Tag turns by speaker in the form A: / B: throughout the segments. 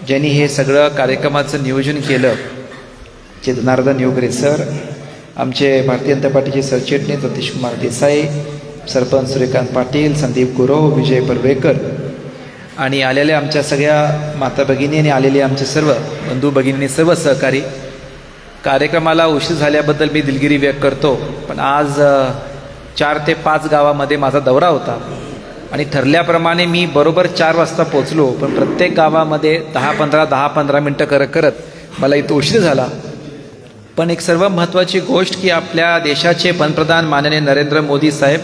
A: ज्यांनी हे सगळं कार्यक्रमाचं नियोजन केलं, जनार्दन योगरे सर, आमचे भारतीय जनता पार्टीचे सरचिटणीस सतीश कुमार देसाई, सरपंच सूर्यकांत पाटील, संदीप गुरव, विजय परवेकर आणि आलेल्या आमच्या सगळ्या माता भगिनी आणि आलेले आमचे सर्व बंधू भगिनी, सर्व सहकारी. कार्यक्रमाला उशीर झाल्याबद्दल मी दिलगिरी व्यक्त करतो, पण आज 4 ते 5 गावामध्ये माझा दौरा होता आणि ठरल्याप्रमाणे मी बरोबर 4 वाजता पोचलो, पण प्रत्येक गावामध्ये 10-15 मिनटं करत मला इथं उशीर झाला. पण एक सर्व महत्त्वाची गोष्ट की आपल्या देशाचे पंतप्रधान माननीय नरेंद्र मोदी साहेब,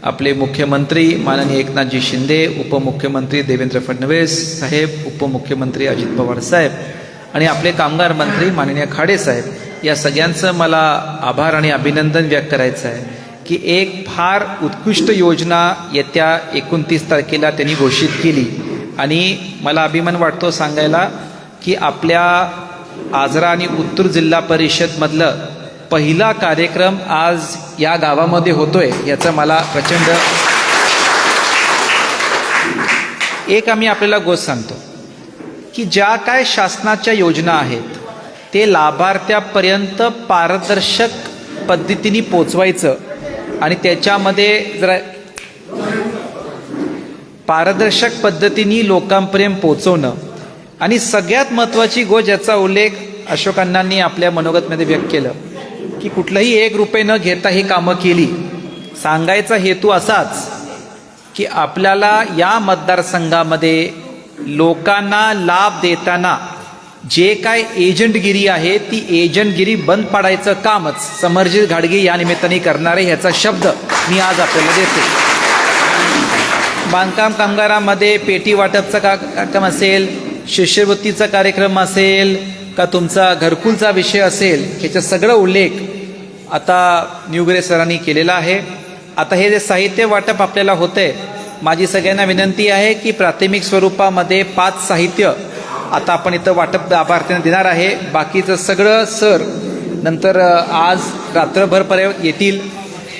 A: आपले मुख्यमंत्री माननीय एकनाथजी शिंदे, उपमुख्यमंत्री देवेंद्र फडणवीस साहेब, उपमुख्यमंत्री अजित पवार साहेब आणि आपले कामगार मंत्री माननीय खाडे साहेब, या सगळ्यांचं मला आभार आणि अभिनंदन व्यक्त करायचं आहे की एक फार उत्कृष्ट योजना येत्या 29 तारखेला त्यांनी घोषित केली. आणि मला अभिमान वाटतो सांगायला की आपल्या आजरा आणि उत्तूर जिल्हा परिषदमधलं पहिला कार्यक्रम आज या गावामध्ये होतोय, याचं मला प्रचंड. एक आम्ही आपल्याला गोष्ट सांगतो की ज्या काय शासनाच्या योजना आहेत ते लाभार्थ्यापर्यंत पारदर्शक पद्धतीने पोचवायचं आणि त्याच्यामध्ये जरा पारदर्शक पद्धतीने लोकांपर्यंत पोचवणं. आणि सगळ्यात महत्त्वाची गोष्ट ज्याचा उल्लेख अशोक अण्णांनी आपल्या मनोगतमध्ये व्यक्त केलं की कुठलंही 1 रुपये न घेता ही कामं केली. सांगायचा हेतू असाच की आपल्याला या मतदारसंघामध्ये लोकांना लाभ देताना जे काय एजंटगिरी आहे ती एजंटगिरी बंद पाडायचं कामच समरजित घाडगे या निमित्ताने करणारे, ह्याचा शब्द मी आज आपल्याला देते. बांधकाम कामगारांमध्ये पेटी वाटपचा कार्यक्रम असेल, शिष्यवृत्तीचा कार्यक्रम असेल का तुमचा घरकुलचा विषय असेल, ह्याचा सगळं उल्लेख आता निवगरे सरांनी केलेला आहे. आता हे जे साहित्य वाटप आपल्याला होतंय, माझी सगळ्यांना विनंती आहे की प्राथमिक स्वरूपामध्ये 5 साहित्य आता आपण इथं वाटप लाभार्थ्यांना देणार आहे. बाकीचं सगळं सर नंतर आज रात्रभरपर्यंत येतील.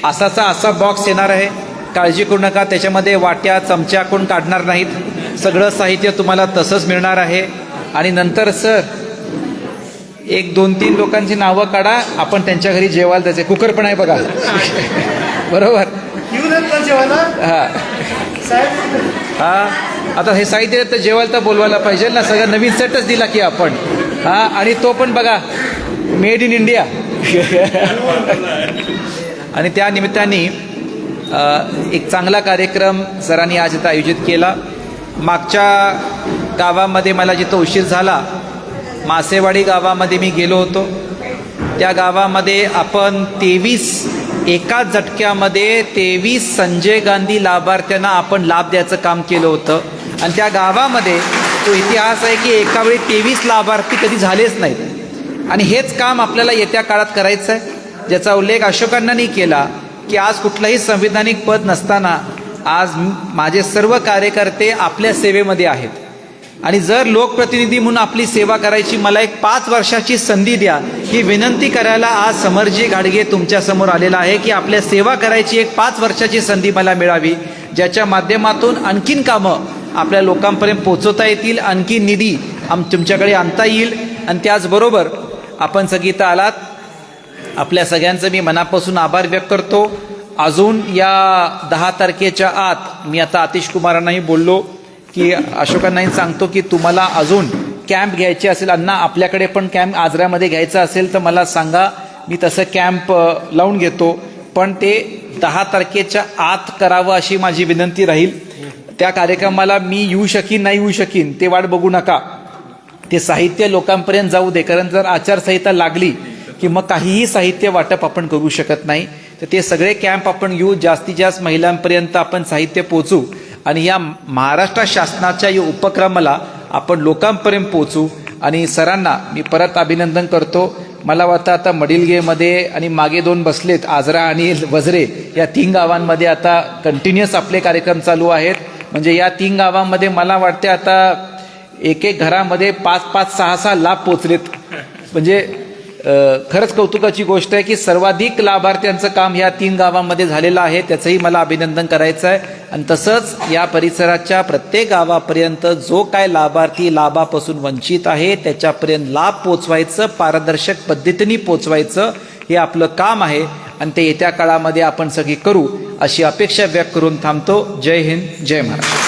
A: असा बॉक्स येणार आहे, काळजी करू नका. त्याच्यामध्ये वाट्या चमच्या कोण काढणार नाहीत, सगळं साहित्य तुम्हाला तसंच मिळणार आहे. आणि नंतर सर 1-2-3 लोकांची नावं काढा, आपण त्यांच्या घरी जेवायला त्याचे कुकर पण आहे बघा. बरोबर हां हां. आता हे साहित्य तर जेवायला तर बोलवायला पाहिजे ना, सगळं नवीन सेटच दिला की आपण. हां, आणि तो पण बघा मेड इन इंडिया. आणि त्या निमित्ताने एक चांगला कार्यक्रम सरांनी आज इथं आयोजित केला. मागच्या गावामध्ये मला जिथं उशीर झाला, मासेवाडी गावामध्ये मी गेलो होतो. त्या गावामध्ये आपण 23 एकाच झटक्यामध्ये 23 संजय गांधी लाभार्थ्यांना आपण लाभ द्यायचं काम केलं होतं. आणि त्या गावामध्ये तो इतिहास आहे की एकावेळी 23 लाभार्थी कधी झालेच नाहीत. आणि हेच काम आपल्याला येत्या काळात करायचं आहे, ज्याचा उल्लेख अशोकांनी केला की आज कुठलंही संविधानिक पद नसताना आज माझे सर्व कार्यकर्ते आपल्या सेवेमध्ये आहेत. आणि जर लोकप्रतिनिधी म्हणून आपली सेवा करायची, मला एक 5 वर्षाची संधी द्या, ही विनंती करायला आज समरजी घाडगे तुमच्यासमोर आलेला आहे की आपल्या सेवा करायची एक 5 वर्षाची संधी मला मिळावी, ज्याच्या माध्यमातून आणखीन कामं आपल्या लोकांपर्यंत पोचवता येतील, आणखीन निधी तुमच्याकडे आणता येईल. आणि त्याचबरोबर आपण सगळी इथं आलात, आपल्या सगळ्यांचं मी मनापासून आभार व्यक्त करतो. अजून या 10 तारखेच्या आत मी आता आतिश कुमारांनाही बोललो की अशोकांनाही सांगतो की तुम्हाला अजून कॅम्प घ्यायचे असेल, अण्णा आपल्याकडे पण कॅम्प आजऱ्यामध्ये घ्यायचा असेल तर मला सांगा, मी तसं कॅम्प लावून घेतो. पण ते 10 तारखेच्या आत करावं अशी माझी विनंती राहील. त्या कार्यक्रमाला मी येऊ शकीन नाही येऊ शकीन ते वाट बघू नका, ते साहित्य लोकांपर्यंत जाऊ दे. कारण जर आचारसंहिता लागली की मग काहीही साहित्य वाटप आपण करू शकत नाही. तर ते सगळे कॅम्प आपण घेऊ, जास्तीत जास्त महिलांपर्यंत आपण साहित्य पोचू आणि या महाराष्ट्र शासनाच्या या उपक्रमाला आपण लोकांपर्यंत पोचू. आणि सरांना मी परत अभिनंदन करतो. मला वाटतं आता मडिलगेमध्ये आणि मागे 2 बसलेत, आजरा आणि वजरे, या 3 गावांमध्ये आता कंटिन्युअस आपले कार्यक्रम चालू आहेत. म्हणजे या 3 गावांमध्ये मला वाटते आता एक घरामध्ये 5-5, 6-6 लाभ पोचलेत. म्हणजे खरंच कौतुकाची गोष्ट आहे की सर्वाधिक लाभार्थ्यांचं काम ह्या 3 गावांमध्ये झालेलं आहे. त्याचंही मला अभिनंदन करायचं आहे. आणि तसंच या परिसराच्या प्रत्येक गावापर्यंत जो काय लाभार्थी लाभापासून वंचित आहे त्याच्यापर्यंत लाभ पोचवायचं, पारदर्शक पद्धतीने पोचवायचं हे आपलं काम आहे. आणि ते येत्या काळामध्ये आपण सगळी करू अशी अपेक्षा व्यक्त करून थांबतो. जय हिंद, जय महाराष्ट्र.